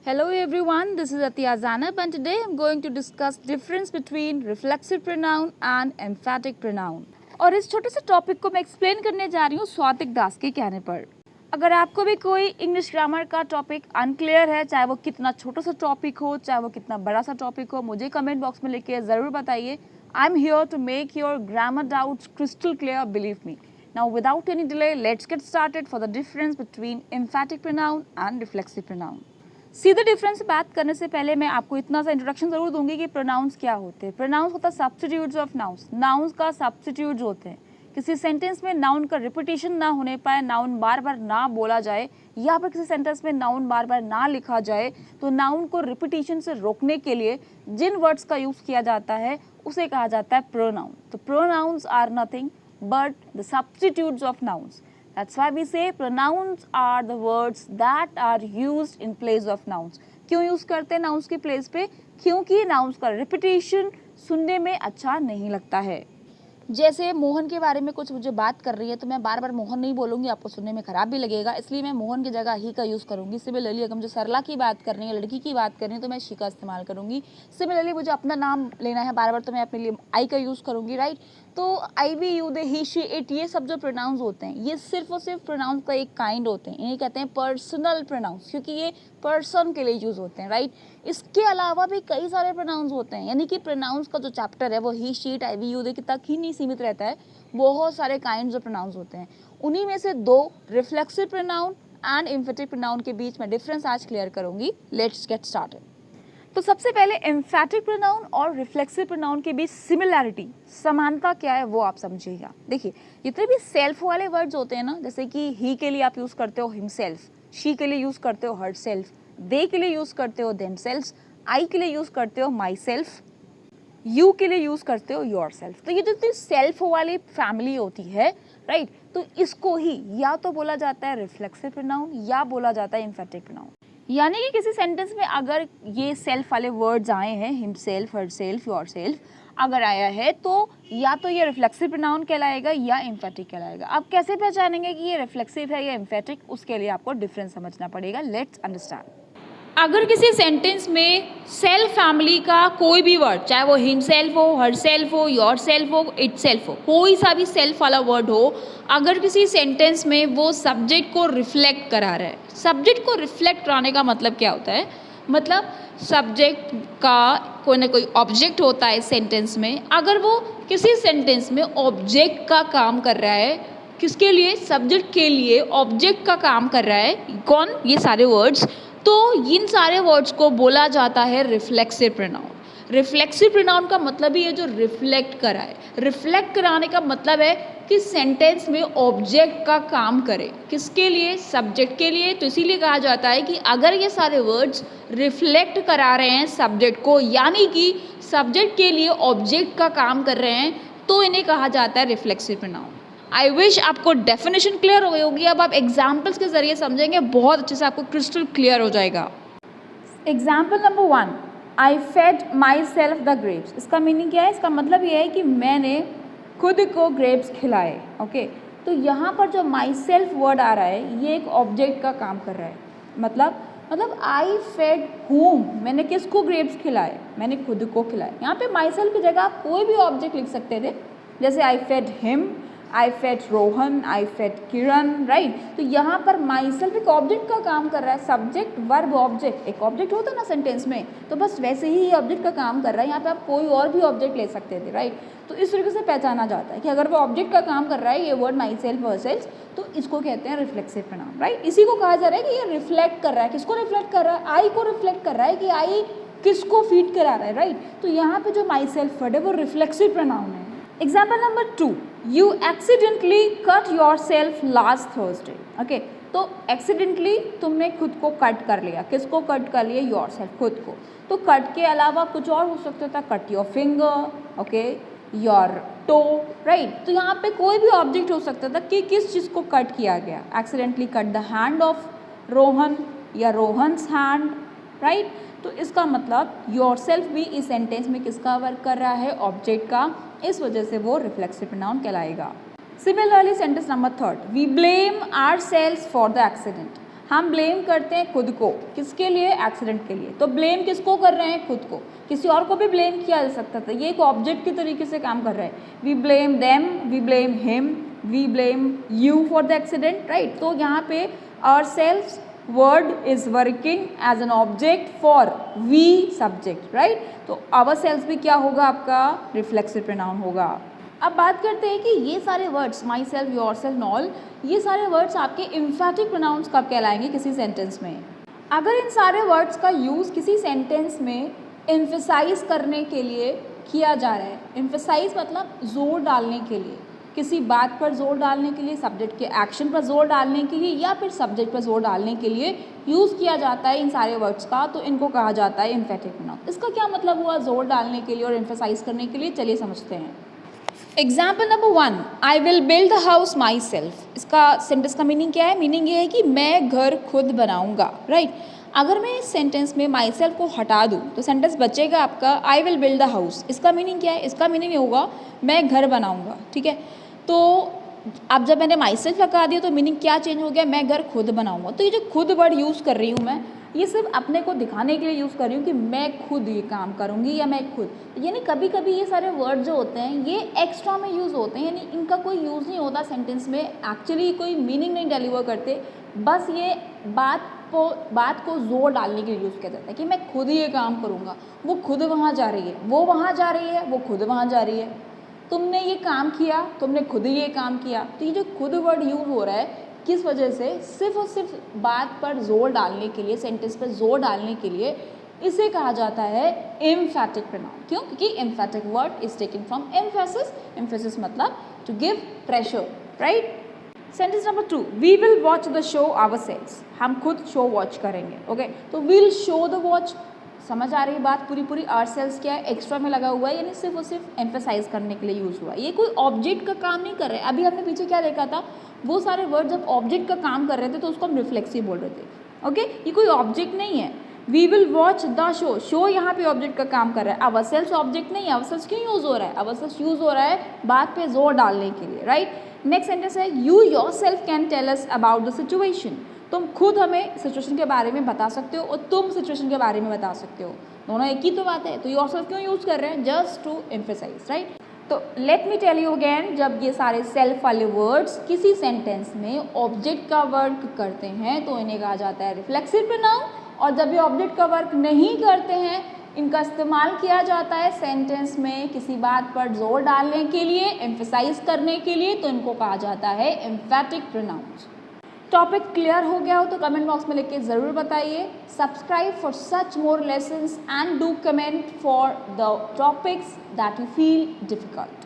Hello everyone, this is Atiya Zanab and today I'm going to discuss difference between reflexive pronoun and emphatic pronoun. और इस छोटे से topic को मैं explain करने जा रही हूँ स्वातिक दास के कहने पर। अगर आपको भी कोई इंग्लिश ग्रामर का टॉपिक अनक्लियर है, चाहे वो कितना छोटा सा टॉपिक हो, चाहे वो कितना बड़ा सा टॉपिक हो, मुझे कमेंट बॉक्स में लिख के ज़रूर बताइए। I am here to make your grammar doubts crystal clear, believe me. Now without any delay, let's get started for the difference between emphatic pronoun and reflexive pronoun. सीधे difference बात करने से पहले मैं आपको इतना सा इंट्रोडक्शन जरूर दूंगी कि प्रोनाउंस क्या होते हैं। प्रोनाउंस होता है सब्स्टिट्यूट्स ऑफ नाउन्स, नाउन्स का सब्स्टिट्यूट होते हैं। किसी सेंटेंस में नाउन का रिपीटिशन ना होने पाए, नाउन बार बार ना बोला जाए, या फिर किसी सेंटेंस में नाउन बार बार ना लिखा जाए, तो नाउन को रिपीटिशन से रोकने के लिए जिन वर्ड्स का यूज किया जाता है उसे कहा जाता है प्रोनाउन। तो pronouns are nothing but the substitutes of nouns. That's why we say pronouns are the words that are used in place of nouns. क्यों यूज करते हैं nouns की प्लेस पे? क्योंकि nouns का repetition सुनने में अच्छा नहीं लगता है। जैसे मोहन के बारे में कुछ मुझे बात कर रही है तो मैं बार बार मोहन नहीं बोलूँगी, आपको सुनने में खराब भी लगेगा, इसलिए मैं मोहन की जगह ही का यूज़ करूँगी। सिमिलरली अगर मुझे सरला की बात करनी है, लड़की की बात करनी है, तो मैं शी का इस्तेमाल करूँगी। सिमिलरली मुझे अपना नाम लेना है बार बार तो मैं अपने लिए आई का यूज़ करूँगी, राइट। तो I we you they he she it, ये सब जो प्रोनाउंस होते हैं ये सिर्फ और सिर्फ प्रोनाउंस का एक काइंड होते हैं। इन्हें कहते हैं पर्सनल प्रोनाउंस, क्योंकि ये पर्सन के लिए यूज़ होते हैं, राइट। इसके अलावा भी कई सारे प्रोनाउंस होते हैं, यानी कि प्रोनाउंस का जो चैप्टर है वो he she it I we you they तक ही नहीं सीमित रहता है। बहुत सारे काइंड्स ऑफ प्रोनाउंस होते हैं। उन्हीं में से दो reflexive pronoun and emphatic pronoun के बीच में डिफरेंस आज क्लियर करूंगी। Let's get started. तो सबसे पहले एम्फेटिक प्रोनाउन और रिफ्लेक्सिव प्रोनाउन के बीच सिमिलैरिटी, समानता क्या है वो आप समझिएगा। देखिए, जितने भी सेल्फ वाले वर्ड्स होते हैं ना, जैसे कि ही के लिए आप यूज करते हो हिमसेल्फ, शी के लिए यूज करते हो हर सेल्फ, दे के लिए यूज करते हो देम सेल्फ, आई के लिए यूज करते हो माई सेल्फ, यू के लिए यूज करते हो योर सेल्फ। तो ये जितनी सेल्फ वाली फैमिली होती है, राइट, तो इसको ही या तो बोला जाता है रिफ्लेक्सिव प्रोनाउन या बोला जाता है एम्फेटिक प्रोनाउन। यानी कि किसी सेंटेंस में अगर ये सेल्फ वाले वर्ड्स आए हैं, हिमसेल्फ, हरसेल्फ, योरसेल्फ अगर आया है, तो या तो ये रिफ्लेक्सिव प्रोनाउन कहलाएगा या एम्फेटिक कहलाएगा। आप कैसे पहचानेंगे कि ये रिफ्लेक्सिव है या एम्फेटिक? उसके लिए आपको डिफरेंस समझना पड़ेगा। Let's understand. अगर किसी सेंटेंस में सेल्फ फैमिली का कोई भी वर्ड, चाहे वो हिमसेल्फ हो, हरसेल्फ हो, योरसेल्फ हो, इटसेल्फ हो, कोई सा भी सेल्फ वाला वर्ड हो, अगर किसी सेंटेंस में वो सब्जेक्ट को रिफ्लेक्ट करा रहा है। सब्जेक्ट को रिफ्लेक्ट कराने का मतलब क्या होता है? मतलब सब्जेक्ट का कोई ना कोई ऑब्जेक्ट होता है सेंटेंस में, अगर वो किसी सेंटेंस में ऑब्जेक्ट का काम कर रहा है, किसके लिए? सब्जेक्ट के लिए ऑब्जेक्ट का काम कर रहा है। कौन? ये सारे वर्ड्स। तो इन सारे वर्ड्स को बोला जाता है रिफ्लेक्सिव प्रोनाउन। रिफ्लेक्सिव प्रोनाउन का मतलब ही है जो रिफ्लेक्ट कराए। रिफ्लेक्ट कराने का मतलब है कि सेंटेंस में ऑब्जेक्ट का काम करे। किसके लिए? सब्जेक्ट के लिए। तो इसीलिए कहा जाता है कि अगर ये सारे वर्ड्स रिफ्लेक्ट करा रहे हैं सब्जेक्ट को, यानी कि सब्जेक्ट के लिए ऑब्जेक्ट का काम कर रहे हैं, तो इन्हें कहा जाता है रिफ्लेक्सिव प्रोनाउन। आई विश आपको डेफिनेशन क्लियर हो गई होगी। अब आप एग्जाम्पल्स के जरिए समझेंगे, बहुत अच्छे से आपको क्रिस्टल क्लियर हो जाएगा। Example number 1, I fed myself the grapes. इसका मीनिंग क्या है? इसका मतलब ये है कि मैंने खुद को ग्रेप्स खिलाए। ओके, तो यहाँ पर जो माई सेल्फ वर्ड आ रहा है ये एक ऑब्जेक्ट का काम कर रहा है। मतलब आई फेड हुम, मैंने किसको ग्रेप्स खिलाए? मैंने खुद को खिलाए। यहाँ पे माई सेल्फ की जगह आप कोई भी ऑब्जेक्ट लिख सकते थे, जैसे आई फेड हिम, आई फेड रोहन, आई फेड किरण, राइट। तो यहाँ पर माई सेल्फ एक ऑब्जेक्ट का काम कर रहा है। सब्जेक्ट वर्ब ऑब्जेक्ट, एक ऑब्जेक्ट होता है ना सेंटेंस में, तो बस वैसे ही ये ऑब्जेक्ट का काम कर रहा है। यहाँ पे आप कोई और भी ऑब्जेक्ट ले सकते थे, राइट। तो इस तरीके से पहचाना जाता है कि अगर वो ऑब्जेक्ट का काम कर रहा है ये वर्ड माई सेल्फ, हरसेल्फ, तो इसको कहते हैं रिफ्लेक्सिव प्रोनाउन, राइट। इसी को कहा जा रहा है कि ये रिफ्लेक्ट कर रहा है। किसको रिफ्लेक्ट कर रहा है? आई को रिफ्लेक्ट कर रहा है कि आई किसको फीड करा रहा है, राइट। तो यहाँ पे जो माई सेल्फ वर्ड है वो रिफ्लेक्सिव प्रोनाउन है। Example number 2, you accidentally cut your self last Thursday. Okay, तो एक्सीडेंटली तुमने खुद को कट कर लिया। किसको कट कर लिया? योर सेल्फ, खुद को। तो कट के अलावा कुछ और हो सकता था, cut your finger, okay, your toe, right. तो यहाँ पे कोई भी ऑब्जेक्ट हो सकता था कि किस चीज़ को कट किया गया। Accidentally cut the hand of Rohan या रोहन्स हैंड, राइट। तो इसका मतलब योर सेल्फ भी इस सेंटेंस में किसका वर्क कर रहा है? ऑब्जेक्ट का। इस वजह से वो रिफ्लेक्सिव प्रोनाउन कहलाएगा। Similarly sentence number 3, we blame ourselves for the accident. हम ब्लेम करते हैं खुद को, किसके लिए? एक्सीडेंट के लिए। तो ब्लेम किसको कर रहे हैं? खुद को। किसी और को भी ब्लेम किया जा सकता था, ये एक ऑब्जेक्ट की तरीके से काम कर रहा है। We blame them, we blame him, we blame you for the accident, right. तो यहाँ पे our self word is working as an object for we subject, right. तो आवर सेल्फ भी क्या होगा आपका? रिफ्लेक्सिव प्रोनाउन होगा। अब बात करते हैं कि ये सारे words my self, your self, all, ये सारे वर्ड्स आपके एम्फैटिक प्रोनाउंस कब कहलाएंगे किसी सेंटेंस में? अगर इन सारे वर्ड्स का यूज़ किसी सेंटेंस में एम्फेसाइज करने के लिए किया जा रहा है, एम्फेसाइज मतलब जोर डालने के लिए, किसी बात पर जोर डालने के लिए, सब्जेक्ट के एक्शन पर जोर डालने के लिए, या फिर सब्जेक्ट पर जोर डालने के लिए यूज़ किया जाता है इन सारे वर्ड्स का, तो इनको कहा जाता है एम्फैटिक प्रोनाउन। इसका क्या मतलब हुआ? जोर डालने के लिए और एम्फेसाइज करने के लिए। चलिए समझते हैं। Example number 1, I will build the house my self. इसका सेंटेंस का मीनिंग क्या है? मीनिंग ये है कि मैं घर खुद बनाऊंगा, राइट। अगर मैं इस सेंटेंस में माई सेल्फ को हटा दूँ तो सेंटेंस बचेगा आपका I will build the house. इसका मीनिंग क्या है? इसका मीनिंग होगा मैं घर बनाऊंगा, ठीक है। तो अब जब मैंने माई सेल्फ लगा दिया तो मीनिंग क्या चेंज हो गया? मैं घर खुद बनाऊंगा। तो ये जो खुद वर्ड यूज़ कर रही हूँ मैं, ये सिर्फ अपने को दिखाने के लिए यूज़ कर रही हूँ कि मैं खुद ये काम करूँगी या मैं खुद, यानी कभी कभी ये सारे वर्ड जो होते हैं ये एक्स्ट्रा में यूज़ होते हैं, यानी इनका कोई यूज़ नहीं होता सेंटेंस में, एक्चुअली कोई मीनिंग नहीं डिलीवर करते, बस ये बात को जोर डालने के लिए यूज़ किया जाता है कि मैं खुद ये काम करूँगा। वो खुद वहाँ जा रही है, वो वहाँ जा रही है, वो खुद वहाँ जा रही है, तुमने ये काम किया, तुमने खुद ही ये काम किया। तो ये जो खुद वर्ड यूज़ हो रहा है किस वजह से? सिर्फ और सिर्फ बात पर जोर डालने के लिए, सेंटेंस पर जोर डालने के लिए। इसे कहा जाता है एम्फैटिक प्रोनाउन। क्यों? क्योंकि emphatic word is taken from emphasis. Emphasis मतलब to give pressure, right. Sentence number 2, we will watch the show ourselves. हम खुद शो वॉच करेंगे, ओके। तो विल शो द वॉच, समझ आ रही है बात पूरी पूरी? आवरसेल्व्स क्या है? एक्स्ट्रा में लगा हुआ है, यानी सिर्फ और सिर्फ एम्फेसाइज करने के लिए यूज़ हुआ है। ये कोई ऑब्जेक्ट का काम नहीं कर रहे। अभी हमने पीछे क्या देखा था? वो सारे वर्ड जब ऑब्जेक्ट का काम कर रहे थे तो उसको हम रिफ्लेक्सिव बोल रहे थे, ओके। ये कोई ऑब्जेक्ट नहीं है। We will watch the show, show यहाँ पे ऑब्जेक्ट का काम कर रहा है। आवरसेल्व्स ऑब्जेक्ट नहीं है। आवरसेल्व्स क्यों यूज़ हो रहा है? आवरसेल्व्स यूज़ हो रहा है बात पे जोर डालने के लिए, राइट। नेक्स्ट सेंटेंस है you yourself can tell us about the situation. तुम खुद हमें सिचुएशन के बारे में बता सकते हो और तुम सिचुएशन के बारे में बता सकते हो, दोनों एक ही तो बात है। तो योरसेल्फ क्यों यूज़ कर रहे हैं? Just to emphasise, right. तो let me tell you again, जब ये सारे सेल्फ वाले वर्ड्स किसी सेंटेंस में ऑब्जेक्ट का वर्क करते हैं तो इन्हें कहा जाता है रिफ्लेक्सिव प्रोनाउन, और जब ये ऑब्जेक्ट का वर्क नहीं करते हैं इनका इस्तेमाल किया जाता है सेंटेंस में किसी बात पर जोर डालने के लिए, एम्फेसाइज करने के लिए, तो इनको कहा जाता है एम्फैटिक प्रोनाउंस। टॉपिक क्लियर हो गया हो तो कमेंट बॉक्स में लिख के ज़रूर बताइए। Subscribe for such more lessons and do comment for the topics that you feel difficult.